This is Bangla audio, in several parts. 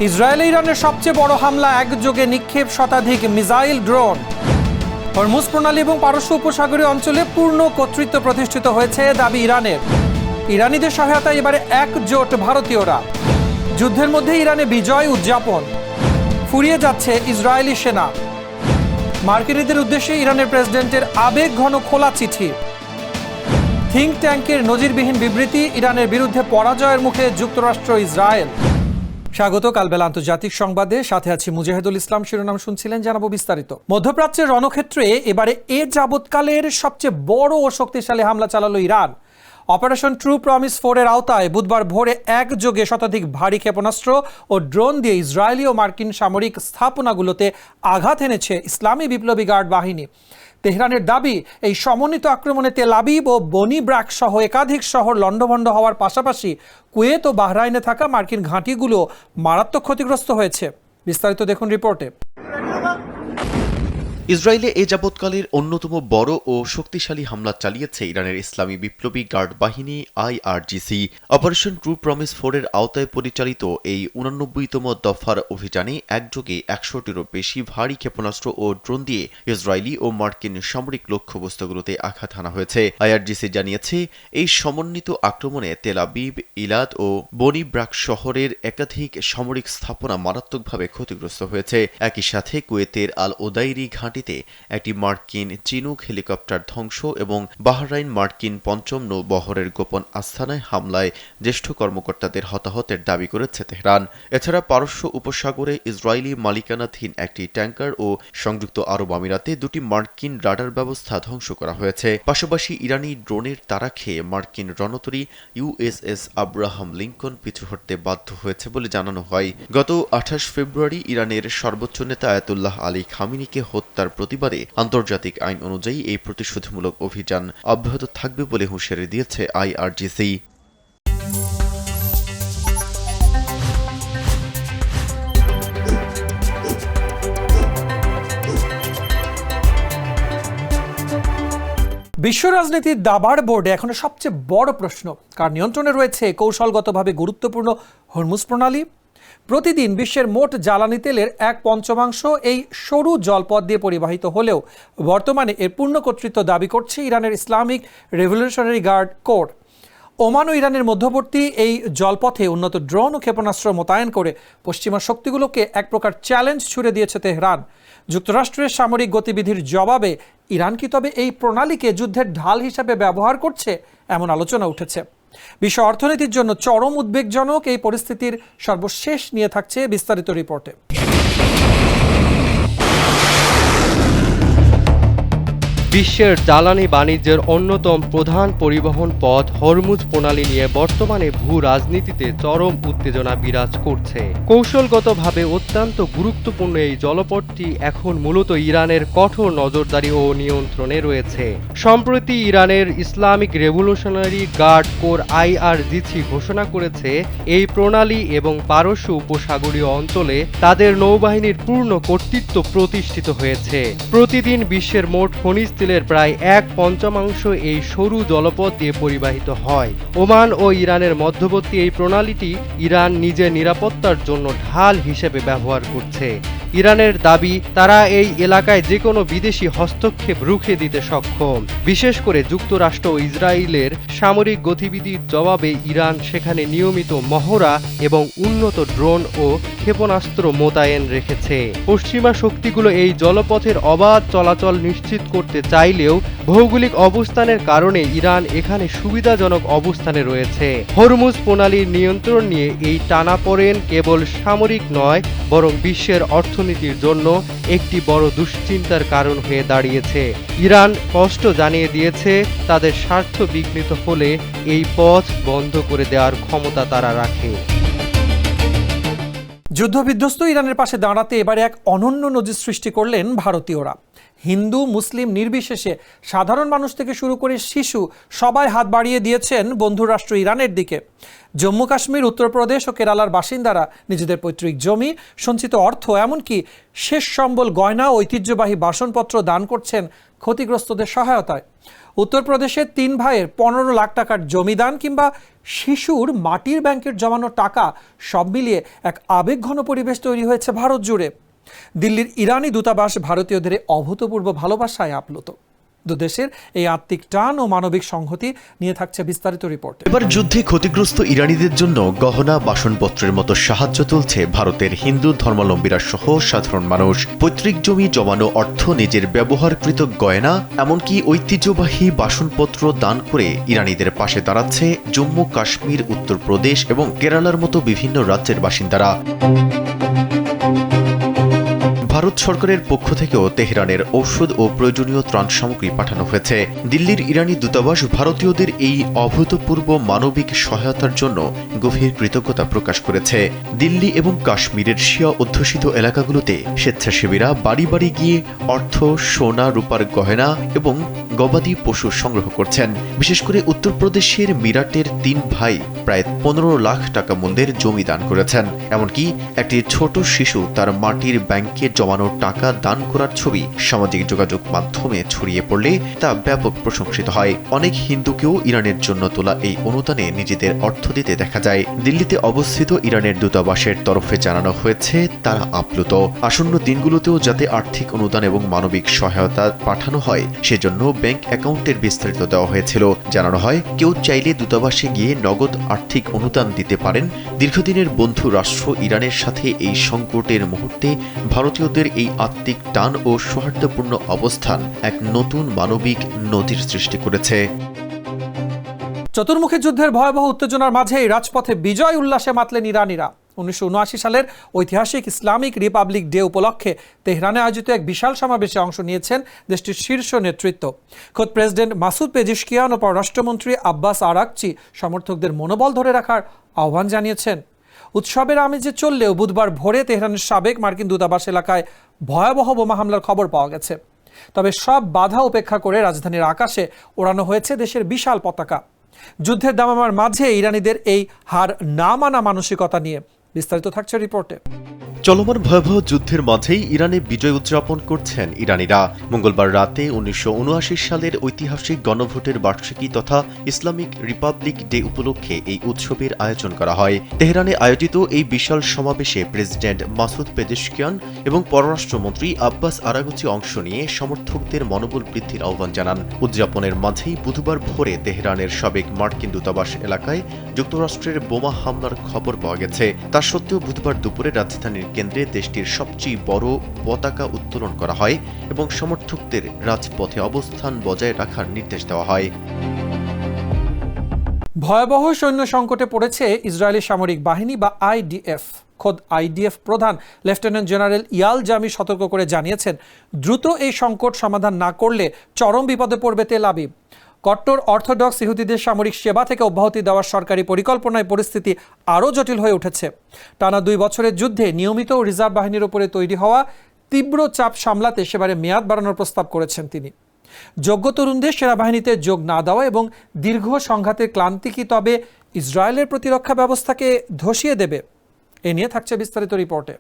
ইসরায়েল ইরানের সবচেয়ে বড় হামলা একযোগে নিক্ষেপ শতাধিক মিসাইল ড্রোন। হরমুজ প্রণালী এবং পারস্য উপসাগরীয় অঞ্চলে পূর্ণ কর্তৃত্ব প্রতিষ্ঠিত হয়েছে দাবি ইরানের। ইরানিদের সহায়তায় এবারে একজোট ভারতীয়রা। যুদ্ধের মধ্যে ইরানে বিজয় উদযাপন। ফুরিয়ে যাচ্ছে ইসরায়েলি সেনা। মার্কিনীদের উদ্দেশ্যে ইরানের প্রেসিডেন্টের আবেগ ঘন খোলা চিঠি। থিঙ্ক ট্যাঙ্কের নজিরবিহীন বিবৃতি, ইরানের বিরুদ্ধে পরাজয়ের মুখে যুক্তরাষ্ট্র ইসরায়েল। স্বাগত কালবেলা আন্তর্জাতিক সংবাদে, সাথে আছি মুজাহিদুল ইসলাম। শিরোনাম শুনছিলেন, জানাবো বিস্তারিত। মধ্যপ্রাচ্যের রণক্ষেত্রে এবারে যাবৎকালের সবচেয়ে বড় ও শক্তিশালী হামলা চালালো ইরান। অপারেশন ট্রু প্রমিস 4 এর আওতায় বুধবার ভোরে একযোগে শতাধিক ভারী ক্ষেপণাস্ত্র ও ড্রোন দিয়ে ইসরায়েলি ও মার্কিন সামরিক স্থাপনাগুলোতে আঘাত এনেছে ইসলামী বিপ্লবী গার্ড বাহিনী। তেহরানের দাবি, এই সমন্বিত আক্রমণে তেল আবিব ও বনি ব্রাক সহ একাধিক শহর লণ্ডভণ্ড হওয়ার পাশাপাশি কুয়েত ও বাহরাইনে থাকা মার্কিন ঘাঁটিগুলো মারাত্মক ক্ষতিগ্রস্ত হয়েছে। বিস্তারিত দেখুন রিপোর্টে। ইসরায়েলে এ যাবৎকালের অন্যতম বড় ও শক্তিশালী হামলা চালিয়েছে ইরানের ইসলামী বিপ্লবী গার্ড বাহিনী IRGC। অপারেশন ট্রু প্রমিস 4 এর আওতায় পরিচালিত এই 89তম দফার অভিযানে একযোগে 100টিরও বেশি ভারী ক্ষেপণাস্ত্র ও ড্রোন দিয়ে ইসরায়েলি ও মার্কিন সামরিক লক্ষ্যবস্তুগুলোতে আঘাত হানা হয়েছে। IRGC জানিয়েছে, এই সমন্বিত আক্রমণে তেল আবিব, ইলাদ ও বনি ব্রাক শহরের একাধিক সামরিক স্থাপনা মারাত্মকভাবে ক্ষতিগ্রস্ত হয়েছে। একই সাথে কুয়েতের আল ওদাইরি ঘাঁটিতে একটি মার্কিন চিনুক হেলিকপ্টার ধ্বংস এবং বাহরাইন মার্কিন ৫ম নৌবহরের গোপন আস্তানায় হামলায় জ্যেষ্ঠ কর্মকর্তাদের হতাহতের দাবি করেছে তেহরান। এছাড়া পারস্য উপসাগরে ইসরায়েলি মালিকানাধীন একটি ট্যাঙ্কার ও সংযুক্ত আরব আমিরাতে 2টি মার্কিন রাডার ব্যবস্থা ধ্বংস করা হয়েছে। পাশাপাশি ইরানি ড্রোনের তাড়া খেয়ে মার্কিন রণতরী USS আব্রাহাম লিঙ্কন পিছু হটতে বাধ্য হয়েছে বলে জানানো হয়। গত 28 ফেব্রুয়ারি ইরানের সর্বোচ্চ নেতা আয়াতুল্লাহ আলী খামিনিকে হত্যার প্রতিবাদে আন্তর্জাতিক আইন অনুযায়ী এই প্রতিশোধমূলক অভিযান অব্যাহত থাকবে বলে হুঁশিয়ারি দিয়েছে IRGC। বিশ্ব রাজনীতির দাবার বোর্ডে এখনো সবচেয়ে বড় প্রশ্ন, কার নিয়ন্ত্রণে রয়েছে কৌশলগতভাবে গুরুত্বপূর্ণ হরমুজ প্রণালী। প্রতিদিন বিশ্বের মোট জ্বালানি তেলের 1/5 এই সরু জলপথ দিয়ে পরিবাহিত হলেও বর্তমানে এর পূর্ণ কর্তৃত্ব দাবি করছে ইরানের Islamic revolutionary guard corps. Oman ও ইরানের মধ্যবর্তী এই জলপথে উন্নত ড্রোন ও ক্ষেপণাস্ত্র মোতায়েন করে পশ্চিমা শক্তিগুলোকে এক প্রকার চ্যালেঞ্জ ছুড়ে দিয়েছে তেহরান। যুক্তরাষ্ট্রের সামরিক গতিবিধির জবাবে ইরান কি তবে এই প্রণালীকে যুদ্ধের ঢাল হিসাবে ব্যবহার করছে, এমন আলোচনা উঠেছে। বিশ্ব অর্থনীতির জন্য চরম উদ্বেগজনক এই পরিস্থিতির সর্বশেষ নিয়ে থাকছে বিস্তারিত রিপোর্টে। বিশ্বের জ্বালানি বাণিজ্যের অন্যতম প্রধান পরিবহন পথ হরমুজ প্রণালী নিয়ে বর্তমানে ভূ রাজনীতিতে চরম উত্তেজনা বিরাজ করছে। কৌশলগতভাবে অত্যন্ত গুরুত্বপূর্ণ এই জলপথটি এখন মূলত ইরানের কঠোর নজরদারি ও নিয়ন্ত্রণে রয়েছে। সম্প্রতি ইরানের Islamic revolutionary guard Corps IRGC ঘোষণা করেছে, এই প্রণালী এবং পারস্য উপসাগরীয় অঞ্চলে তাদের নৌবাহিনীর পূর্ণ কর্তৃত্ব প্রতিষ্ঠিত হয়েছে। প্রতিদিন বিশ্বের মোট খনিজ তেলের প্রায় 1/5 এই সরু জলপথ দিয়ে পরিবাহিত হয়। ওমান ও ইরানের মধ্যবর্তী এই প্রণালীটি ইরান নিজের নিরাপত্তার জন্য ঢাল হিসেবে ব্যবহার করছে। ইরানের দাবি, তারা এই এলাকায় যে কোনো বিদেশি হস্তক্ষেপ রুখে দিতে সক্ষম। বিশেষ করে যুক্তরাষ্ট্র ও ইসরায়েলের সামরিক গতিবিধির জবাবে ইরান সেখানে নিয়মিত মহড়া এবং উন্নত ড্রোন ও ক্ষেপণাস্ত্র মোতায়েন রেখেছে। পশ্চিমা শক্তিগুলো এই জলপথের অবাধ চলাচল নিশ্চিত করতে চাইলেও ভৌগোলিক অবস্থানের কারণে ইরান এখানে সুবিধাজনক অবস্থানে রয়েছে। হরমুজ প্রণালীর নিয়ন্ত্রণ নিয়ে এই টানাপোড়েন কেবল সামরিক নয়, বরং বিশ্বের অর্থনীতির জন্য একটি বড় দুশ্চিন্তার কারণ হয়ে দাঁড়িয়েছে। ইরান স্পষ্ট জানিয়ে দিয়েছে, তাদের স্বার্থ বিঘ্নিত হলে এই পথ বন্ধ করে দেওয়ার ক্ষমতা তারা রাখে। যুদ্ধবিধ্বস্ত ইরানের পাশে দাঁড়াতে এবারে এক অনন্য নজির সৃষ্টি করলেন ভারতীয়রা। হিন্দু মুসলিম নির্বিশেষে সাধারণ মানুষ থেকে শুরু করে শিশু সবাই হাত বাড়িয়ে দিয়েছেন বন্ধুরাষ্ট্র ইরানের দিকে। জম্মু কাশ্মীর, উত্তরপ্রদেশ ও কেরালার বাসিন্দারা নিজেদের পৈতৃক জমি, সঞ্চিত অর্থ, এমনকি শেষ সম্বল, গয়না, ঐতিহ্যবাহী বাসনপত্র দান করছেন ক্ষতিগ্রস্তদের সহায়তায়। উত্তরপ্রদেশের 3 ভাইয়ের 15 লাখ টাকার জমিদান কিংবা শিশুর মাটির ব্যাংকের জমানো টাকা সব মিলিয়ে এক আবেগঘন পরিবেশ তৈরি হয়েছে ভারত জুড়ে। দিল্লির ইরানি দূতাবাস ভারতীয়দের অভূতপূর্ব ভালোবাসায় আপ্লুত। দুদেশের এই আত্মিক টান ও মানবিক সংহতি নিয়ে থাকছে বিস্তারিত রিপোর্ট। এবার যুদ্ধে ক্ষতিগ্রস্ত ইরানিদের জন্য গহনা বাসনপত্রের মতো সাহায্য তুলছে ভারতের হিন্দু ধর্মাবলম্বীরা সহ সাধারণ মানুষ। পৈতৃক জমি জমানো অর্থ, নিজের ব্যবহারকৃত গয়না, এমনকি ঐতিহ্যবাহী বাসনপত্র দান করে ইরানিদের পাশে দাঁড়াচ্ছে জম্মু কাশ্মীর, উত্তরপ্রদেশ এবং কেরালার মতো বিভিন্ন রাজ্যের বাসিন্দারা। ভারত সরকারের পক্ষ থেকেও তেহরানের ঔষধ ও প্রয়োজনীয় ত্রাণ সামগ্রী পাঠানো হয়েছে। দিল্লির ইরানি দূতাবাস ভারতীয়দের এই অভূতপূর্ব মানবিক সহায়তার জন্য গভীর কৃতজ্ঞতা প্রকাশ করেছে। দিল্লি এবং কাশ্মীরের শিয়া অধ্যুষিত এলাকাগুলোতে স্বেচ্ছাসেবীরা বাড়ি বাড়ি গিয়ে অর্থ, সোনা, রূপার গয়না এবং গবাদি পশু সংগ্রহ করছেন। বিশেষ করে উত্তরপ্রদেশের মিরাটের 3 ভাই প্রায় 15 লাখ টাকা মূল্যের জমি দান করেছেন। এমনকি একটি ছোট শিশু তার মাটির ব্যাংকে জমানো টাকা দান করার ছবি সামাজিক যোগাযোগ মাধ্যমে ছড়িয়ে পড়লে তা ব্যাপক প্রশংসিত হয়। অনেক হিন্দুকেও ইরানের জন্য তোলা এই অনুদানে নিজেদের অর্থ দিতে দেখা যায়। দিল্লিতে অবস্থিত ইরানের দূতাবাসের তরফে জানানো হয়েছে তারা আপ্লুত। আসন্ন দিনগুলোতেও যাতে আর্থিক অনুদান এবং মানবিক সহায়তা পাঠানো হয় সেজন্য ব্যাংক অ্যাকাউন্টের বিস্তারিত দেওয়া হয়েছিল। জানানো হয়, কেউ চাইলে দূতাবাসে গিয়ে নগদ আর্থিক অনুদান দিতে পারেন। দীর্ঘদিনের বন্ধু রাষ্ট্র ইরানের সাথে এই সংকটের মুহূর্তে ভারতীয়দের এই আত্মিক টান ও সৌহার্দ্যপূর্ণ অবস্থান এক নতুন মানবিক নদীর সৃষ্টি করেছে। চতুর্মুখী যুদ্ধের ভয়াবহ উত্তেজনার মাঝেই রাজপথে বিজয় উল্লাসে মাতলেন ইরানিরা। 1979 সালের ঐতিহাসিক ইসলামিক রিপাবলিক ডে উপলক্ষে তেহরানে আয়োজিত এক বিশাল সমাবেশে অংশ নিয়েছেন দেশটির শীর্ষ নেতৃত্ব। খোদ প্রেসিডেন্ট মাসুদ পেজিশকিয়ান ও পররাষ্ট্রমন্ত্রী আব্বাস আরাকচি সমর্থকদের মনোবল ধরে রাখার আহ্বান জানিয়েছেন। উৎসবের আমেজে চললেও বুধবার ভোরে তেহরানের সাবেক মার্কিন দূতাবাস এলাকায় ভয়াবহ বোমা হামলার খবর পাওয়া গেছে। তবে সব বাধা উপেক্ষা করে রাজধানীর আকাশে ওড়ানো হয়েছে দেশের বিশাল পতাকা। যুদ্ধের দামামার মাঝে ইরানিদের এই হার না মানা মানসিকতা নিয়ে বিস্তারিত থাকছে রিপোর্টে। চলমান ভয়াবহ যুদ্ধের মাঝেই ইরানে বিজয় উদযাপন করছেন ইরানিরা। মঙ্গলবার রাতে 1979 সালের ঐতিহাসিক গণভোটের বার্ষিকী তথা ইসলামিক রিপাবলিক ডে উপলক্ষে এই উৎসবের আয়োজন করা হয়। তেহরানে আয়োজিত এই বিশাল সমাবেশে প্রেসিডেন্ট মাসুদ পেজেশকিয়ান এবং পররাষ্ট্রমন্ত্রী আব্বাস আরাগচি অংশ নিয়ে সমর্থকদের মনোবল বৃদ্ধির আহ্বান জানান। উদযাপনের মাঝেই বুধবার ভোরে তেহরানের সাবেক মার্কিন দূতাবাস এলাকায় যুক্তরাষ্ট্রের বোমা হামলার খবর পাওয়া গেছে। তা সত্ত্বেও বুধবার দুপুরে রাজধানীর কেন্দ্রে দেশটির সবচেয়ে বড় পতাকা উত্তোলন করা হয় এবং সমর্থকদের রাজপথে অবস্থান বজায় রাখার নির্দেশ দেওয়া হয়। ভয়াবহ সৈন্য সংকটে পড়েছে ইসরায়েলি সামরিক বাহিনী বা আইডিএফ। খোদ আইডিএফ প্রধান লেফটেন্যান্ট জেনারেল ইয়াল জামি সতর্ক করে জানিয়েছেন, দ্রুত এই সংকট সমাধান না করলে চরম বিপদে পড়বে তেল আবিব। কট্টর অর্থোডক্স ইহুদিদের সামরিক সেবা থেকে অব্যাহতি দেওয়ার সরকারি পরিকল্পনায় পরিস্থিতি আরও জটিল হয়ে উঠেছে। টানা 2 বছরের যুদ্ধে নিয়মিত রিজার্ভ বাহিনীর উপরে তৈরি হওয়া তীব্র চাপ সামলাতে সেবারে মেয়াদ বাড়ানোর প্রস্তাব করেছেন তিনি। যোগ্য তরুণদের সেনাবাহিনীতে যোগ না দেওয়া এবং দীর্ঘ সংঘাতের ক্লান্তি কি তবে ইসরায়েলের প্রতিরক্ষা ব্যবস্থাকে ধসিয়ে দেবে? এ নিয়ে থাকছে বিস্তারিত রিপোর্টে।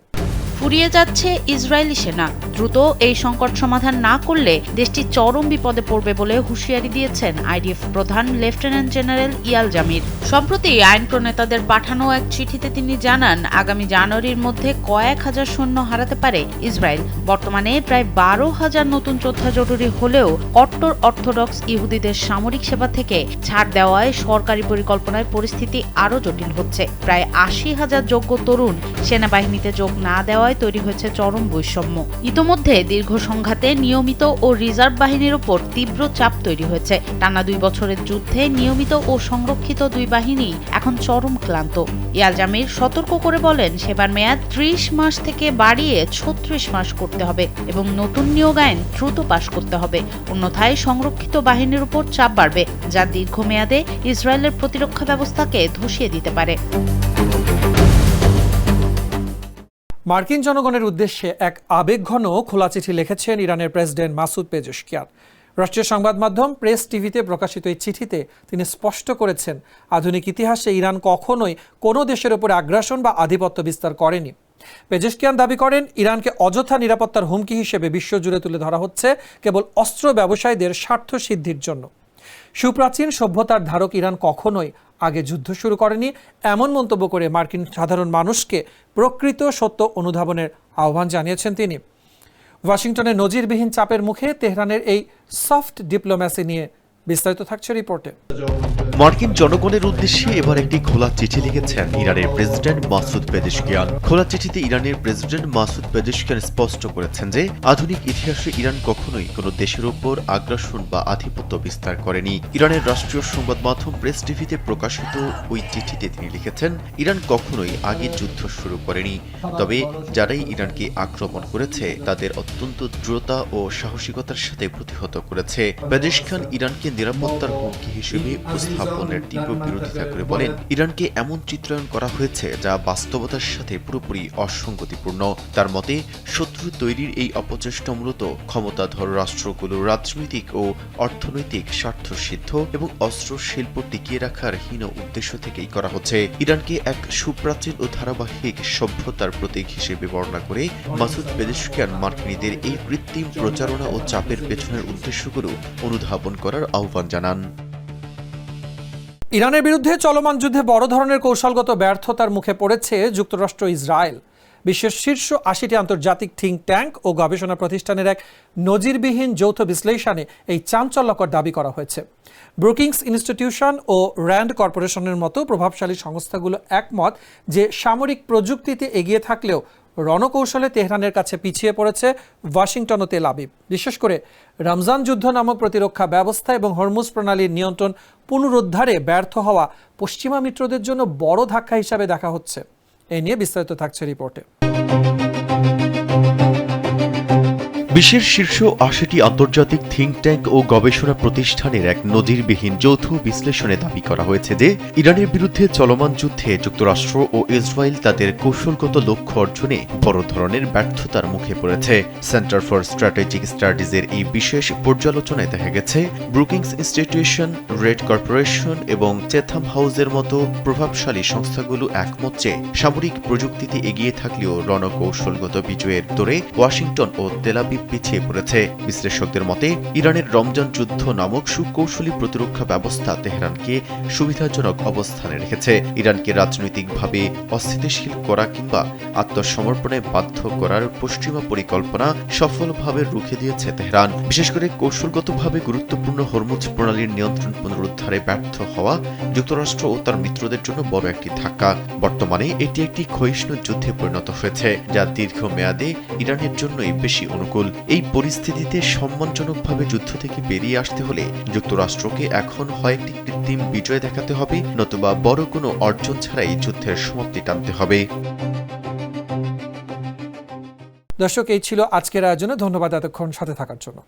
ফুরিয়ে যাচ্ছে ইসরায়েলি সেনা। দ্রুত এই সংকট সমাধান না করলে দেশটি চরম বিপদে পড়বে বলে হুঁশিয়ারি দিয়েছেন আইডিএফ প্রধান লেফটেন্যান্ট জেনারেল ইয়াল জামির। সম্প্রতি আইন প্রণেতাদের পাঠানো এক চিঠিতে তিনি জানান, আগামী জানুয়ারির মধ্যে কয়েক হাজার সৈন্য হারাতে পারে ইসরায়েল। বর্তমানে প্রায় 12,000 নতুন যোদ্ধা জরুরি হলেও কট্টর অর্থোডক্স ইহুদিদের সামরিক সেবা থেকে ছাড় দেওয়ায় সরকারি পরিকল্পনায় পরিস্থিতি আরও জটিল হচ্ছে। প্রায় 80,000 যোগ্য তরুণ সেনাবাহিনীতে যোগ না দেওয়ায় তৈরি হয়েছে চরম বৈষম্য। ইতোমধ্যে দীর্ঘ সংঘাতে নিয়মিত ও রিজার্ভ বাহিনীর উপর তীব্র চাপ তৈরি হয়েছে। টানা 2 বছরের যুদ্ধে নিয়মিত ও সংরক্ষিত 2 বাহিনী এখন চরম ক্লান্ত। ইয়াল জামির সতর্ক করে বলেন, সেবার মেয়াদ 30 মাস থেকে বাড়িয়ে 36 মাস করতে হবে এবং নতুন নিয়োগ আইন দ্রুত পাশ করতে হবে। অন্যথায় সংরক্ষিত বাহিনীর উপর চাপ বাড়বে, যা দীর্ঘমেয়াদে ইসরায়েলের প্রতিরক্ষা ব্যবস্থাকে ধসিয়ে দিতে পারে। মার্কিন জনগণের উদ্দেশ্যে এক আবেগঘন খোলা চিঠি লিখেছেন ইরানের প্রেসিডেন্ট মাসুদ পেজেশকিয়ান। রাষ্ট্রীয় সংবাদ মাধ্যম প্রেস টিভিতে প্রকাশিত এই চিঠিতে তিনি স্পষ্ট করেছেন, আধুনিক ইতিহাসে ইরান কখনোই কোনো দেশের উপরে আগ্রাসন বা আধিপত্য বিস্তার করেনি। পেজেশকিয়ান দাবি করেন, ইরানকে অযথা নিরাপত্তার হুমকি হিসেবে বিশ্বজুড়ে তুলে ধরা হচ্ছে কেবল অস্ত্র ব্যবসায়ীদের স্বার্থ সিদ্ধির জন্য। সুপ্রাচীন সভ্যতার ধারক ইরান কখনোই আগে যুদ্ধ শুরু করেনি, এমন মন্তব্য করে মার্কিন সাধারণ মানুষকে প্রকৃত সত্য অনুধাবনের আহ্বান জানিয়েছেন তিনি। ওয়াশিংটনের নজিরবিহীন চাপের মুখে তেহরানের এই সফট ডিপ্লোম্যাসি নিয়ে বিস্তারিত থাকছে রিপোর্টে। মার্কিন জনগণের উদ্দেশ্যে এবার একটি খোলা চিঠি লিখেছেন ইরানের প্রেসিডেন্ট মাসুদ পেজেশকিয়ান। খোলা চিঠিতে ইরানের প্রেসিডেন্ট মাসুদ পেজেশকিয়ান স্পষ্ট করেছেন যে আধুনিক ইতিহাসে ইরান কখনোই কোনো দেশের উপর আগ্রাসন বা আধিপত্য বিস্তার করেনি। ইরানের রাষ্ট্রীয় সংবাদ মাধ্যম প্রেস টিভিতে প্রকাশিত ওই চিঠিতে তিনি লিখেছেন, ইরান কখনোই আগে যুদ্ধ শুরু করেনি, তবে যারাই ইরানকে আক্রমণ করেছে তাদের অত্যন্ত দৃঢ়তা ও সাহসিকতার সাথে প্রতিহত করেছে। পেজেশকিয়ান ইরানকে নিরাপত্তার হুমকি হিসেবে উপস্থাপনের তীব্র বিরোধিতা করে বলেন, ইরানকে এমন চিত্রায়ন করা হয়েছে যা বাস্তবতার সাথে পুরোপুরি অসঙ্গতিপূর্ণ। তার মতে, শত্রু তৈরির এই অপচেষ্টা মূলত ক্ষমতাধর রাষ্ট্রগুলোর রাজনৈতিক ও অর্থনৈতিক স্বার্থসিদ্ধ এবং অস্ত্র শিল্প টিকিয়ে রাখার হীন উদ্দেশ্য থেকেই করা হচ্ছে। ইরানকে এক সুপ্রাচীন ও ধারাবাহিক সভ্যতার প্রতীক হিসেবে বর্ণনা করে মাসুদ পেজেশকিয়ান মার্কিনীদের এই কৃত্রিম প্রচারণা ও চাপের পেছনের উদ্দেশ্যগুলো অনুধাবন করার আহ্বান জানান। ইরানের বিরুদ্ধে চলমান যুদ্ধে বড় ধরনের কৌশলগত ব্যর্থতার মুখে পড়েছে যুক্তরাষ্ট্র ইসরায়েল। বিশ্বের শীর্ষ ৮০টি আন্তর্জাতিক থিঙ্ক ট্যাঙ্ক ও গবেষণা প্রতিষ্ঠানের এক নজিরবিহীন যৌথ বিশ্লেষণে এই চাঞ্চল্যকর দাবি করা হয়েছে। ব্রুকিংস ইনস্টিটিউশন ও র্যান্ড কর্পোরেশনের মতো প্রভাবশালী সংস্থাগুলো একমত যে সামরিক প্রযুক্তিতে এগিয়ে থাকলেও রণকৌশলে তেহরানের কাছে পিছিয়ে পড়েছে ওয়াশিংটন ও তেল আবিব। বিশেষ করে রমজান যুদ্ধ নামক প্রতিরক্ষা ব্যবস্থা এবং হরমুজ প্রণালীর নিয়ন্ত্রণ পুনরুদ্ধারে ব্যর্থ হওয়া পশ্চিমা মিত্রদের জন্য বড় ধাক্কা হিসাবে দেখা হচ্ছে। এ নিয়ে বিস্তারিত থাকছে রিপোর্টে। বিশ্বের শীর্ষ ৮০টি আন্তর্জাতিক থিঙ্ক ট্যাঙ্ক ও গবেষণা প্রতিষ্ঠানের এক নজিরবিহীন যৌথ বিশ্লেষণে দাবি করা হয়েছে যে ইরানের বিরুদ্ধে চলমান যুদ্ধে যুক্তরাষ্ট্র ও ইসরায়েল তাদের কৌশলগত লক্ষ্য অর্জনে বড় ধরনের ব্যর্থতার মুখে পড়েছে। সেন্টার ফর স্ট্র্যাটেজিক স্টাডিজের এই বিশেষ পর্যালোচনায় দেখা গেছে, ব্রুকিংস ইনস্টিটিউশন, রেড কর্পোরেশন এবং চেথাম হাউসের মতো প্রভাবশালী সংস্থাগুলো একমত যে সামরিক প্রযুক্তিতে এগিয়ে থাকলেও রণকৌশলগত বিজয়ের দৌড়ে ওয়াশিংটন ও তেল আবিব পিছিয়ে পড়েছে। বিশ্লেষকদের মতে, ইরানের রমজান যুদ্ধ নামক সুকৌশলী প্রতিরক্ষা ব্যবস্থা তেহরানকে সুবিধাজনক অবস্থানে রেখেছে। ইরানকে রাজনৈতিকভাবে অস্থিতিশীল করা কিংবা আত্মসমর্পণে বাধ্য করার পশ্চিমা পরিকল্পনা সফলভাবে রুখে দিয়েছে তেহরান। বিশেষ করে কৌশলগতভাবে গুরুত্বপূর্ণ হরমুজ প্রণালীর নিয়ন্ত্রণ পুনরুদ্ধারে ব্যর্থ হওয়া যুক্তরাষ্ট্র ও তার মিত্রদের জন্য বড় একটি ধাক্কা। বর্তমানে এটি একটি ক্ষয়িষ্ণু যুদ্ধে পরিণত হয়েছে, যা দীর্ঘমেয়াদে ইরানের জন্যই বেশি অনুকূল। এই পরিস্থিতিতে সম্মানজনকভাবে যুদ্ধ থেকে বেরিয়ে আসতে হলে যুক্তরাষ্ট্রকে এখন হয় একটি কৃত্রিম বিজয় দেখাতে হবে, নতুবা বড় কোনো অর্জন ছাড়াই যুদ্ধের সমাপ্তি টানতে হবে। দর্শক, এই ছিল আজকের আয়োজনে। ধন্যবাদ এতক্ষণ সাথে থাকার জন্য।